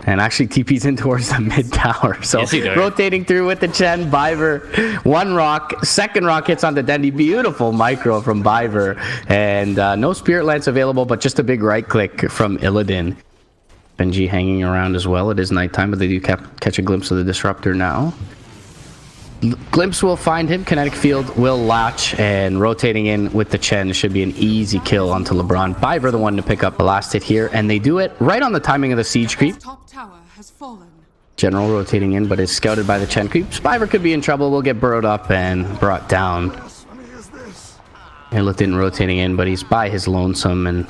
and actually TP's in towards the mid tower. So rotating through with the Chen, Biver, one rock, second rock hits on the Dendi. Beautiful micro from Biver, and no Spirit Lance available, but just a big right click from Illidan. Benji hanging around as well. It is nighttime, but they do catch a glimpse of the Disruptor now. Glimpse will find him. Kinetic Field will latch, and rotating in with the Chen should be an easy kill onto LeBron. Biver the one to pick up the last hit here, and they do it right on the timing of the siege creep. Top tower has fallen. General rotating in, but is scouted by the Chen creep. Biver could be in trouble. Will get burrowed up and brought down. Illidan rotating in, but he's by his lonesome, and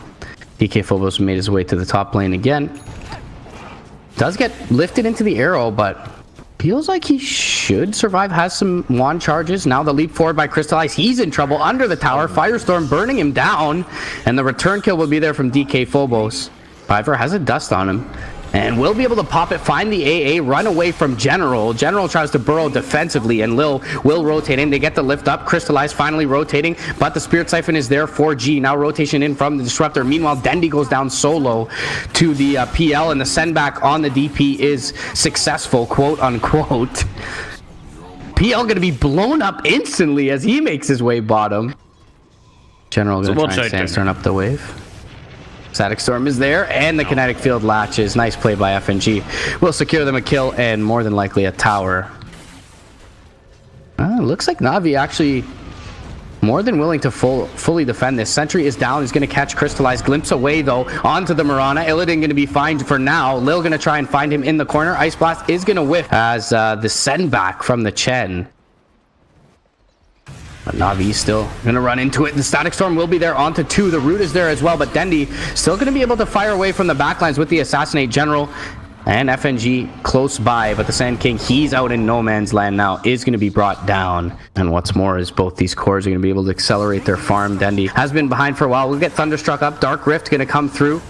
DK Phobos made his way to the top lane again. Does get lifted into the arrow, but feels like he should survive. Has some wand charges. Now the leap forward by Crystallize. He's in trouble under the tower. Firestorm burning him down, and the return kill will be there from DK Phobos. Biver has a dust on him and will be able to pop it, find the AA, run away from General. General tries to burrow defensively, and Lil will rotate in. They get the lift up. Crystallize finally rotating, but the Spirit Siphon is there for G. Now rotation in from the Disruptor. Meanwhile, Dendi goes down solo to the PL, and the send back on the DP is successful, quote unquote. PL gonna be blown up instantly as he makes his way bottom. General gonna try and sandstorm up the wave. Static Storm is there, and the Kinetic Field latches. Nice play by FNG. Will secure them a kill and more than likely a tower. Looks like Navi actually more than willing to fully defend this. Sentry is down. He's going to catch Crystallize. Glimpse away, though, onto the Mirana. Illidan going to be fine for now. Lil going to try and find him in the corner. Ice Blast is going to whiff as the send back from the Chen. But Navi still going to run into it. The Static Storm will be there onto 2. The Root is there as well, but Dendi still going to be able to fire away from the backlines with the Assassinate General. And FNG close by, but the Sand King, he's out in no man's land now, is going to be brought down. And what's more is both these cores are going to be able to accelerate their farm. Dendi has been behind for a while. We'll get Thunderstruck up. Dark Rift going to come through.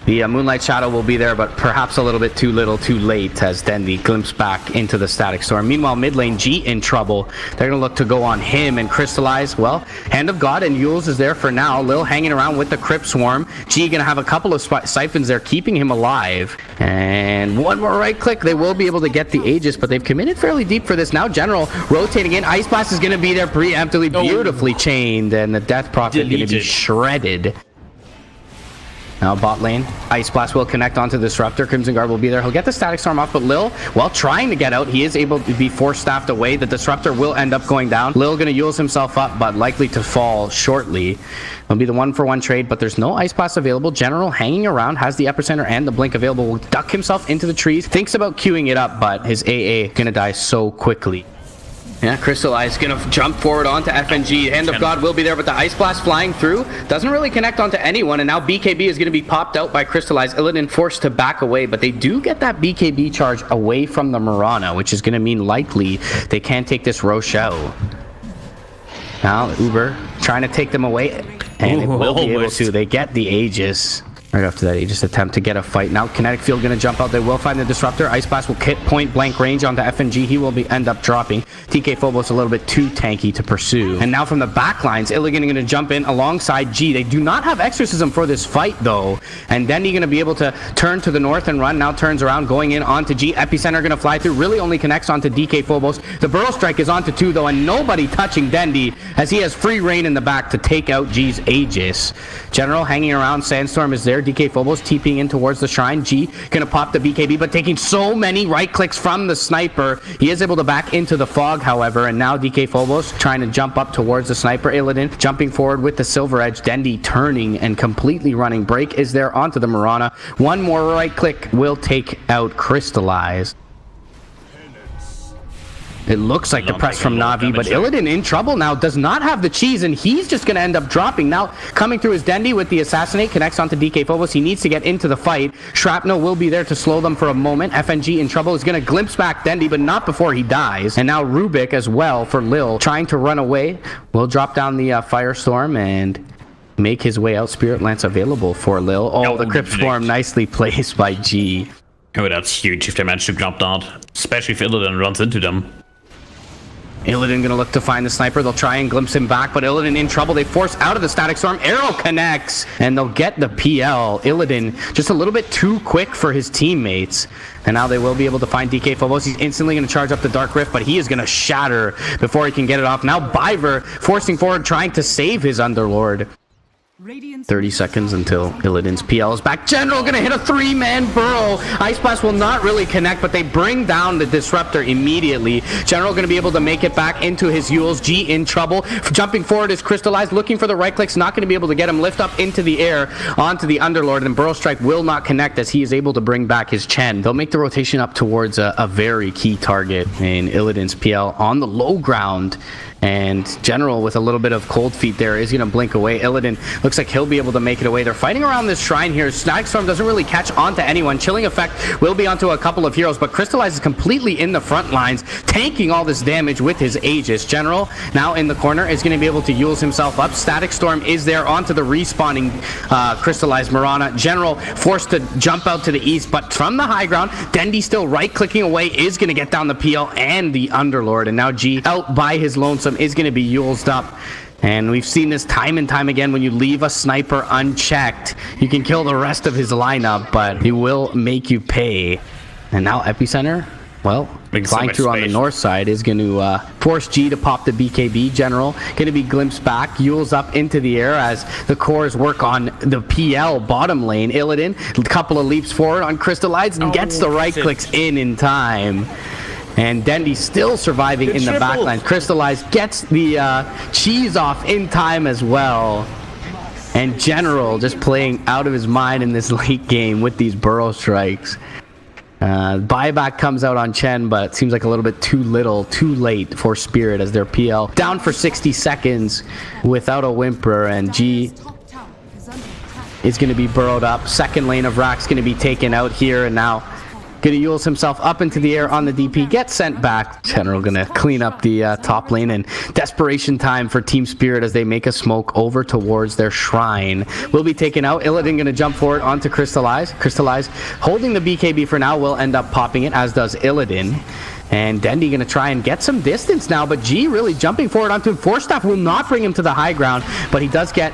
The Moonlight Shadow will be there, but perhaps a little bit too little too late as Dendi glimpses back into the Static Storm. Meanwhile, mid lane, G in trouble. They're going to look to go on him and Crystallize. Well, Hand of God and Yules is there for now. Lil hanging around with the Crypt Swarm. G going to have a couple of siphons there, keeping him alive. And one more right click. They will be able to get the Aegis, but they've committed fairly deep for this. Now General rotating in. Ice Blast is going to be there preemptively, beautifully chained, and the Death Prophet going to be shredded. Now bot lane, Ice Blast will connect onto the Disruptor. Crimson Guard will be there. He'll get the Static Storm off, but Lil, while trying to get out, he is able to be force staffed away. The Disruptor will end up going down. Lil gonna Yules himself up, but likely to fall shortly. It'll be the 1-for-1 trade, but there's no Ice Blast available. General hanging around, has the Epicenter and the Blink available. Will duck himself into the trees. Thinks about queuing it up, but his AA gonna die so quickly. Yeah, Crystallize gonna jump forward onto FNG. Hand of God will be there, but the Ice Blast flying through doesn't really connect onto anyone, and now BKB is gonna be popped out by Crystallize. Illidan forced to back away, but they do get that BKB charge away from the Mirana, which is gonna mean likely they can't take this Roche out. Now Uber trying to take them away, and it will be able to. They get the Aegis. Right after that, Aegis attempt to get a fight. Now Kinetic Field going to jump out. They will find the Disruptor. Ice Blast will hit point blank range onto FNG. He will end up dropping. TK Phobos a little bit too tanky to pursue. And now from the back lines, Illidan going to jump in alongside G. They do not have Exorcism for this fight though. And Dendi going to be able to turn to the north and run. Now turns around going in onto G. Epicenter going to fly through. Really only connects onto DK Phobos. The Burrow Strike is onto 2 though, and nobody touching Dendi as he has free reign in the back to take out G's Aegis. General hanging around. Sandstorm is there. DK Phobos TPing in towards the shrine. G gonna pop the BKB, but taking so many right clicks from the sniper. He is able to back into the fog, however, and now DK Phobos trying to jump up towards the sniper. Illidan jumping forward with the Silver Edge. Dendi turning and completely running. Break is there onto the Mirana. One more right click will take out Crystallize. It looks like the press from Navi, but Illidan in trouble now, does not have the cheese, and he's just going to end up dropping. Now, coming through is Dendi with the Assassinate, connects onto DK Phobos. He needs to get into the fight. Shrapnel will be there to slow them for a moment. FNG in trouble is going to glimpse back Dendi, but not before he dies. And now Rubik as well for Lil, trying to run away. Will drop down the Firestorm and make his way out. Spirit Lance available for Lil. Oh, the Crypt Swarm nicely placed by G. Oh, that's huge if they manage to jump that, especially if Illidan runs into them. Illidan gonna look to find the sniper. They'll try and glimpse him back, but Illidan in trouble. They force out of the static storm. Arrow connects, and they'll get the PL. Illidan just a little bit too quick for his teammates. And now they will be able to find DK Phobos. He's instantly going to charge up the Dark Rift, but he is going to shatter before he can get it off. Now Biver forcing forward, trying to save his Underlord. 30 seconds until Illidan's PL is back. General gonna hit a 3-man burrow. Ice Blast will not really connect, but they bring down the Disruptor immediately. General gonna be able to make it back into his Yules. G in trouble. Jumping forward is Crystallized, looking for the right clicks, not gonna be able to get him. Lift up into the air onto the Underlord, and Burrow Strike will not connect as he is able to bring back his Chen. They'll make the rotation up towards a very key target in Illidan's PL on the low ground. And General, with a little bit of cold feet there, is going to blink away. Illidan looks like he'll be able to make it away. They're fighting around this shrine here. Static Storm doesn't really catch onto anyone. Chilling Effect will be onto a couple of heroes, but Crystallize is completely in the front lines, tanking all this damage with his Aegis. General, now in the corner, is going to be able to Yules himself up. Static Storm is there onto the respawning Crystallized Mirana. General forced to jump out to the east, but from the high ground, Dendi still right-clicking away, is going to get down the PL and the Underlord. And now G, out by his lonesome, is going to be Yulesed up. And we've seen this time and time again. When you leave a sniper unchecked, you can kill the rest of his lineup, but he will make you pay. And now Epicenter, well, flying through on the north side, is going to force G to pop the BKB. General going to be glimpsed back. Yules up into the air as the cores work on the PL bottom lane. Illidan, a couple of leaps forward on Crystallized, and gets the right clicks in time. And Dendi still surviving in the backline. Crystallized gets the cheese off in time as well. And General just playing out of his mind in this late game with these burrow strikes. Buyback comes out on Chen, but it seems like a little bit too late for Spirit, as their PL down for 60 seconds without a whimper. And G is going to be burrowed up. Second lane of Rack's going to be taken out here, and now gonna Yules himself up into the air on the DP, gets sent back. General gonna clean up the top lane, and desperation time for Team Spirit as they make a smoke over towards their shrine. Will be taken out. Illidan gonna jump forward onto Crystallize. Crystallize holding the BKB for now, will end up popping it, as does Illidan. And Dendi gonna try and get some distance now, but G really jumping forward onto him. Force Staff will not bring him to the high ground, but he does get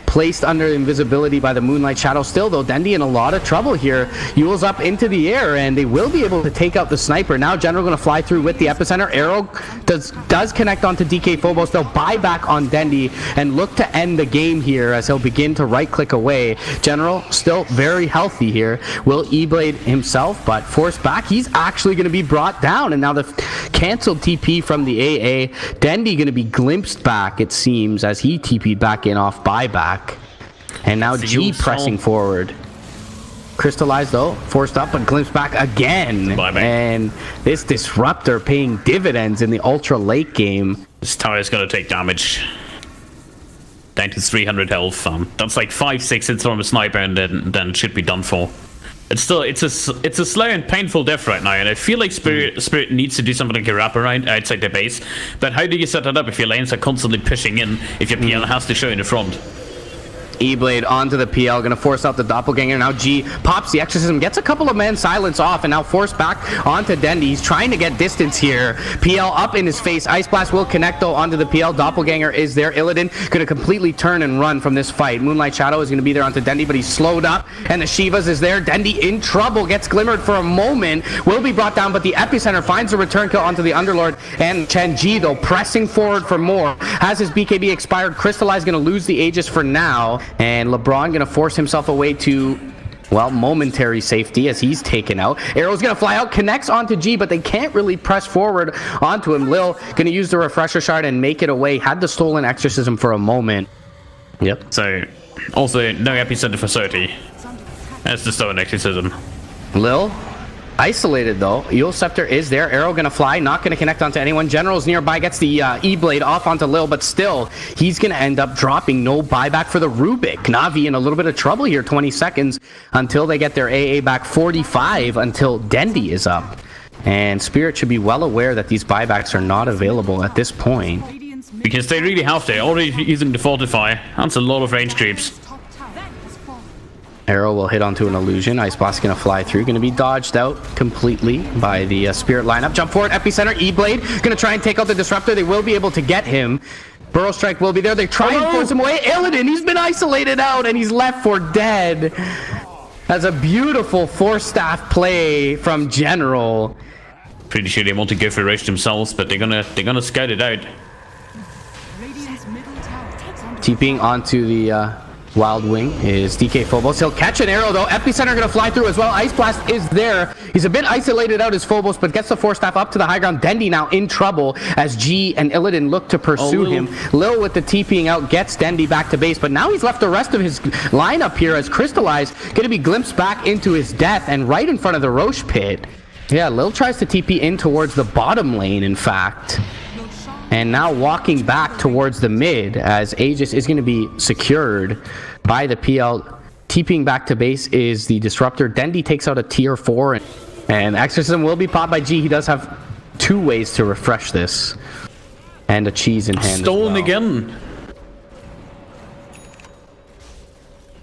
placed under invisibility by the Moonlight Shadow. Still though, Dendi in a lot of trouble here. Yules up into the air, and they will be able to take out the sniper. Now General going to fly through with the Epicenter. Arrow does connect onto DK Phobos. They'll buy back on Dendi and look to end the game here as he'll begin to right click away. General still very healthy here. Will E-Blade himself, but forced back. He's actually going to be brought down, and now the canceled TP from the AA. Dendi going to be glimpsed back, it seems, as he TP'd back in off buyback. And now G pressing forward. Crystallized though, forced up, but glimpsed back again. And this Disruptor paying dividends in the ultra late game. This tower is going to take damage. Down to 300 health. That's like 5-6 hits from a sniper, and then it should be done for. It's a slow and painful death right now, and I feel like Spirit needs to do something like a wraparound outside their base. But how do you set that up if your lanes are constantly pushing in, if your PL has to show in the front? E-Blade onto the PL, gonna force out the Doppelganger. Now G pops the Exorcism, gets a couple of men silence off, and now forced back onto Dendi. He's trying to get distance here. PL up in his face. Ice Blast will connect though onto the PL. Doppelganger is there. Illidan gonna completely turn and run from this fight. Moonlight Shadow is gonna be there onto Dendi, but he's slowed up, and the Shivas is there. Dendi in trouble, gets glimmered for a moment, will be brought down, but the Epicenter finds a return kill onto the Underlord. And Chen G though pressing forward for more. Has his BKB expired. Crystallize gonna lose the Aegis for now. And LeBron gonna force himself away to, well, momentary safety as he's taken out. Arrow's gonna fly out, connects onto G, but they can't really press forward onto him. Lil gonna use the Refresher Shard and make it away. Had the stolen Exorcism for a moment. Yep. So, also, no Epicenter for 30. That's the stolen Exorcism. Lil isolated though. Eul Scepter is there. Arrow gonna fly, not gonna connect onto anyone. General's nearby, gets the E-Blade off onto Lil, but still he's gonna end up dropping. No buyback for the Rubik. Navi in a little bit of trouble here. 20 seconds until they get their AA back. 45 until Dendi is up. And Spirit should be well aware that these buybacks are not available at this point, because they really have to. Already using the Fortify. That's a lot of range creeps. Arrow will hit onto an illusion. Ice Blast gonna fly through. Gonna be dodged out completely by the Spirit lineup. Jump forward, Epicenter, E-Blade. Gonna try and take out the Disruptor. They will be able to get him. Burrow Strike will be there. They try and force him away. Illidan, he's been isolated out and he's left for dead. That's a beautiful Force Staff play from General. Pretty sure they want to go for Rush themselves, but they're gonna scout it out. TPing onto the Wild Wing is DK Phobos. He'll catch an arrow though. Epicenter gonna fly through as well. Ice Blast is there. He's a bit isolated out as Phobos, but gets the Force Staff up to the high ground. Dendy now in trouble as G and Illidan look to pursue him. Lil with the TPing out gets Dendy back to base, but now he's left the rest of his lineup here as Crystallize gonna be glimpsed back into his death and right in front of the Roche pit. Yeah, Lil tries to TP in towards the bottom lane, in fact. And now walking back towards the mid as Aegis is going to be secured by the PL. TPing back to base is the Disruptor. Dendy takes out a tier 4 and Exorcism will be popped by G. He does have 2 ways to refresh this. And a cheese in hand. Stolen again.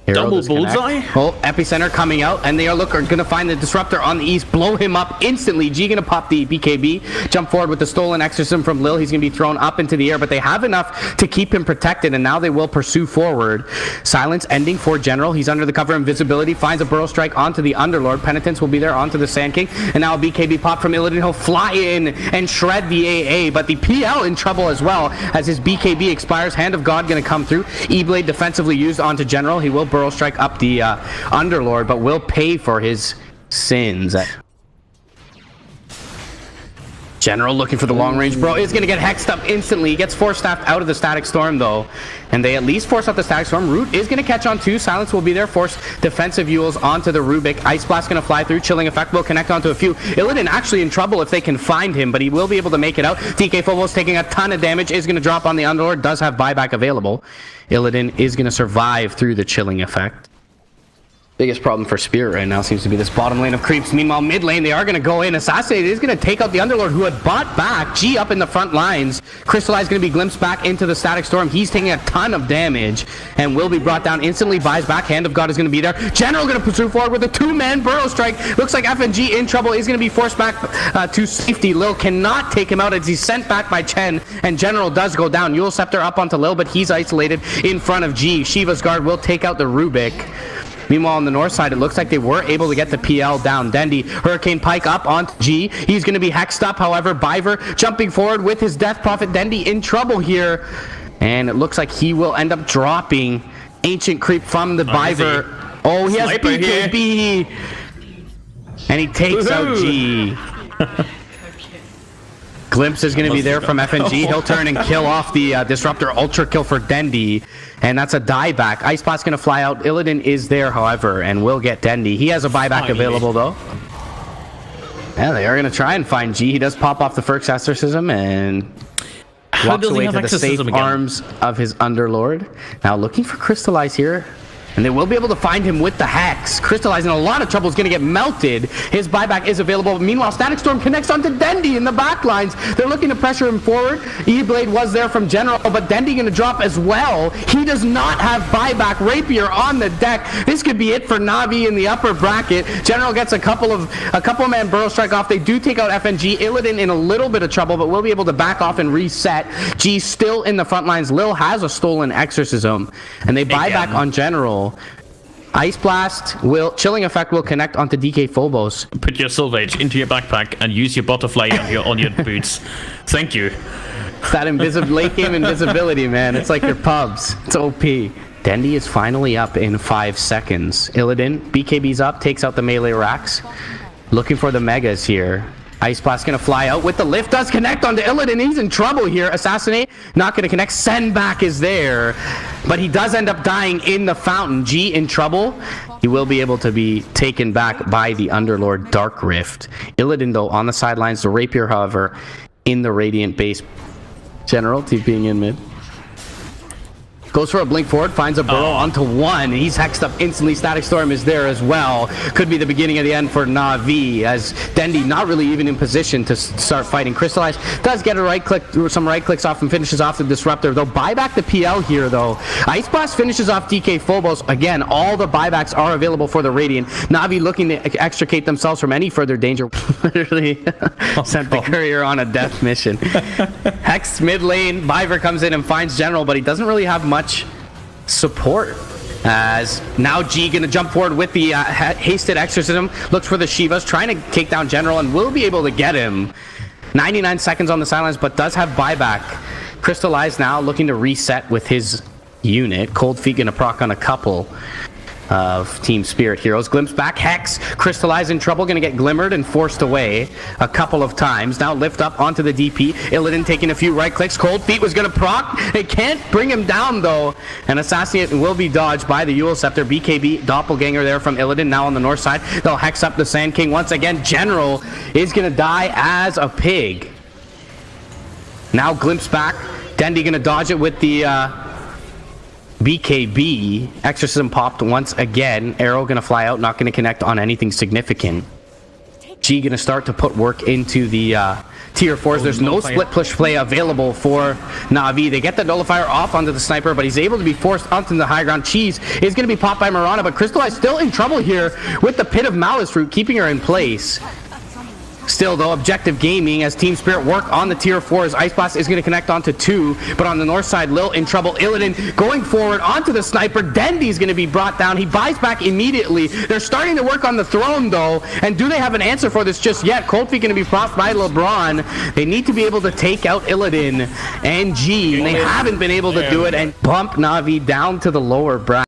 Double bullseye. Oh, Epicenter coming out, and they are gonna find the Disruptor on the east, blow him up instantly. G gonna pop the BKB, jump forward with the stolen Exorcism from Lil. He's gonna be thrown up into the air, but they have enough to keep him protected, and now they will pursue forward. Silence ending for General. He's under the cover of invisibility, finds a Burrow Strike onto the Underlord. Penitence will be there onto the Sand King, and now a BKB pop from Illidan. He'll fly in and shred the AA, but the PL in trouble as well as his BKB expires. Hand of God gonna come through. E-Blade defensively used onto General. He will Burrow Strike up the Underlord, but will pay for his sins. General looking for the long range. Bro is going to get hexed up instantly. He gets Force Staffed out of the Static Storm though, and they at least force out the Static Storm. Root is going to catch on too. Silence will be there. Force defensive Yules onto the Rubik. Ice Blast going to fly through. Chilling Effect will connect onto a few. Illidan actually in trouble if they can find him, but he will be able to make it out. DK Phobos taking a ton of damage, is going to drop on the Underlord. Does have buyback available. Illidan is going to survive through the Chilling Effect. Biggest problem for Spirit right now seems to be this bottom lane of creeps. Meanwhile, mid lane, they are going to go in. Assassinate is going to take out the Underlord, who had bought back. G up in the front lines. Crystallize going to be glimpsed back into the Static Storm. He's taking a ton of damage and will be brought down instantly. Buys back. Hand of God is going to be there. General going to pursue forward with a 2-man Burrow Strike. Looks like FNG in trouble. He's going to be forced back to safety. Lil cannot take him out as he's sent back by Chen, and General does go down. Yule Scepter up onto Lil, but he's isolated in front of G. Shiva's Guard will take out the Rubik. Meanwhile, on the north side, it looks like they were able to get the PL down. Dendy, Hurricane Pike up onto G. He's going to be hexed up, however. Biver jumping forward with his Death Prophet. Dendy in trouble here. And it looks like he will end up dropping Ancient Creep from the Biver. Oh, he has BKB. And he takes out G. Glimpse is going to be there from FNG. He'll turn and kill off the Disruptor. Ultra kill for Dendy. And that's a dieback. Ice Blast's going to fly out. Illidan is there, however, and will get Dendy. He has a buyback available, though. Yeah, they are going to try and find G. He does pop off the first exorcism and walks away to the safe arms of his Underlord. Now looking for Crystallize here. And they will be able to find him with the Hex. Crystallize in a lot of trouble, is going to get melted. His buyback is available. Meanwhile, Static Storm connects onto Dendy in the back lines. They're looking to pressure him forward. E-Blade was there from General, but Dendy going to drop as well. He does not have buyback. Rapier on the deck. This could be it for Navi in the upper bracket. General gets a couple man Burrow Strike off. They do take out FNG. Illidan in a little bit of trouble, but will be able to back off and reset. G still in the front lines. Lil has a stolen Exorcism, and they buy back on General. Ice Blast Chilling Effect will connect onto DK Phobos. Put your Silver Edge into your backpack and use your Butterfly on your boots. Thank you. It's that late game invisibility, man. It's like your pubs. It's OP. Dendy is finally up in 5 seconds. Illidan, BKB's up, takes out the melee racks. Looking for the megas here. Ice Blast gonna fly out with the lift, does connect onto Illidan. He's in trouble here. Assassinate, not gonna connect. Send back is there, but he does end up dying in the fountain. G in trouble. He will be able to be taken back by the Underlord Dark Rift. Illidan though on the sidelines. The Rapier, however, in the Radiant base. General TPing in mid. Goes for a blink forward, finds a burrow onto one. He's hexed up instantly. Static Storm is there as well. Could be the beginning of the end for Na'Vi, as Dendi not really even in position to start fighting. Crystallize does get a right click, some right clicks off and finishes off the Disruptor. They'll buy back the PL here though. Ice Blast finishes off DK Phobos. Again, all the buybacks are available for the Radiant. Na'Vi looking to extricate themselves from any further danger. Literally sent the courier on a death mission. Hex mid lane. Biver comes in and finds General, but he doesn't really have much support, as now G gonna jump forward with the hasted exorcism, looks for the Shivas, trying to take down General, and will be able to get him. 99 seconds on the silence, but does have buyback. Crystallize now looking to reset with his unit. Cold Feet gonna proc on a couple of Team Spirit heroes. Glimpse back, Hex, Crystallize in trouble, gonna get glimmered and forced away a couple of times. Now lift up onto the DP. Illidan taking a few right clicks. Cold Feet was gonna proc. They can't bring him down though. And Assassinate will be dodged by the Eul Scepter. BKB Doppelganger there from Illidan now on the north side. They'll hex up the Sand King once again. General is gonna die as a pig. Now glimpse back. Dendi gonna dodge it with the BKB. Exorcism popped once again. Arrow gonna fly out, not gonna connect on anything significant. G gonna start to put work into the tier 4s. There's no split push play available for Na'Vi. They get the nullifier off onto the sniper, but he's able to be forced onto the high ground. Cheese is gonna be popped by Mirana, but Crystallize still in trouble here with the Pit of Malice Fruit, keeping her in place. Still though, Objective Gaming as Team Spirit work on the tier 4s. Ice Blast is going to connect onto 2, but on the north side, Lil in trouble. Illidan going forward onto the sniper. Dendi's going to be brought down. He buys back immediately. They're starting to work on the throne though, and do they have an answer for this just yet? Cold Feet going to be propped by LeBron. They need to be able to take out Illidan and G, and they haven't been able to do it and bump Na'Vi down to the lower bracket.